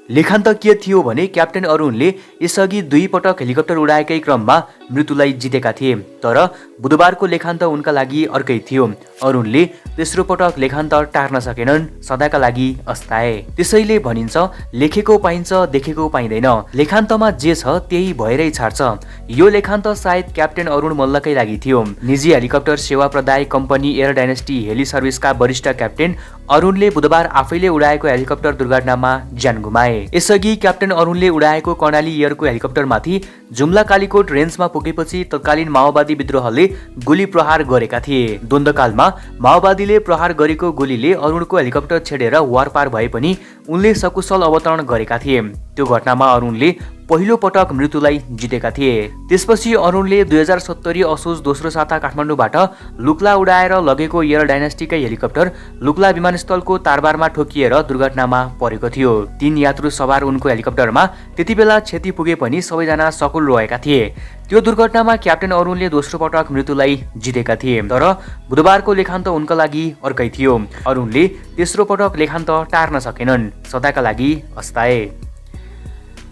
लेखान्त के थियो भने क्याप्टेन अरुणले यसअघि 2 पटक हेलिकप्टर उडाएकै क्रममा मृत्युलाई जितेका थिए। तर बुधबारको लेखान्त उनका लागि अर्कै थियो। अरुणले तेस्रो पटक लेखान्त टार्न सकेनन्, सदाका लागि अस्ताए। त्यसैले भनिन्छ लेखेको पाइन्छ, देखेको पाइँदैन। लेखान्तमा जे छ त्यही भएरै छाड्छ। यो लेखान्त सायद क्याप्टेन अरुण मल्लकै लागि थियो। निजी हेलिकप्टर सेवा प्रदायक कम्पनी एयर डाइनेस्टी हेली सर्भिसका वरिष्ठ क्याप्टेन अरुणले बुधबार आफैले उडाएको हेलिकप्टर दुर्घटनामा ज्यान गुमाए। यसअघि क्याप्टेन अरुणले उडाएको कर्णाली एयरको हेलिकप्टरमाथि जुम्ला कालीकोट रेन्जमा पुगेपछि तत्कालीन माओवादी विद्रोहले गोली प्रहार गरेका थिए। द्वन्द्वकालमा माओवादीले प्रहार गरेको गोलीले अरुणको हेलिकप्टर छेडेर वारपार भए पनि उनले सकुशल अवतरण गरेका थिए। त्यो घटनामा अरुणले पहिलो पटक मृत्युलाई जितेका थिए। त्यसपछि अरुणले 2070 असोज दोस्रो साता काठमाडौँबाट लुक्ला उडाएर लगेको एयर डाइनेस्टीकै हेलिकप्टर लुक्ला विमानस्थलको तारबारमा ठोकिएर दुर्घटनामा परेको थियो। 3 यात्रु सवार उनको हेलिकप्टरमा त्यतिबेला क्षति पुगे पनि सबैजना सकुल रहेका थिए। त्यो दुर्घटनामा क्याप्टेन अरुणले दोस्रो पटक मृत्युलाई जितेका थिए। तर बुधबारको लेखान्त उनका लागि अर्कै थियो। अरुणले तेस्रो पटक लेखान्त टार्न सकेनन्, सदाका लागि अस्ताए।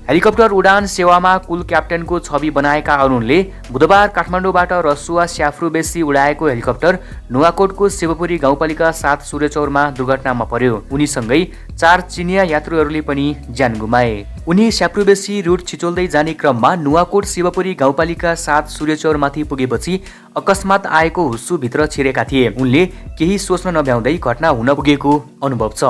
हेलिकप्टर उडान सेवामा कुल क्याप्टेनको छवि बनाएका अरुणले बुधबार काठमाडौँबाट रसुवा स्याफ्रुबेसी उडाएको हेलिकप्टर नुवाकोटको शिवपुरी गाउँपालिका 7 सूर्यचौरमा दुर्घटनामा पर्यो। उनीसँगै 4 चिनिया यात्रुहरूले पनि ज्यान गुमाए। उनी स्याफ्रुबेसी रुट छिचोल्दै जाने क्रममा नुवाकोट शिवपुरी गाउँपालिका 7 सूर्यचौरमाथि पुगेपछि अकस्मात आएको हुस्सु भित्र छिरेका थिए। उनले केही सोच्न नभ्याउँदै घटना हुन पुगेको अनुभव छ।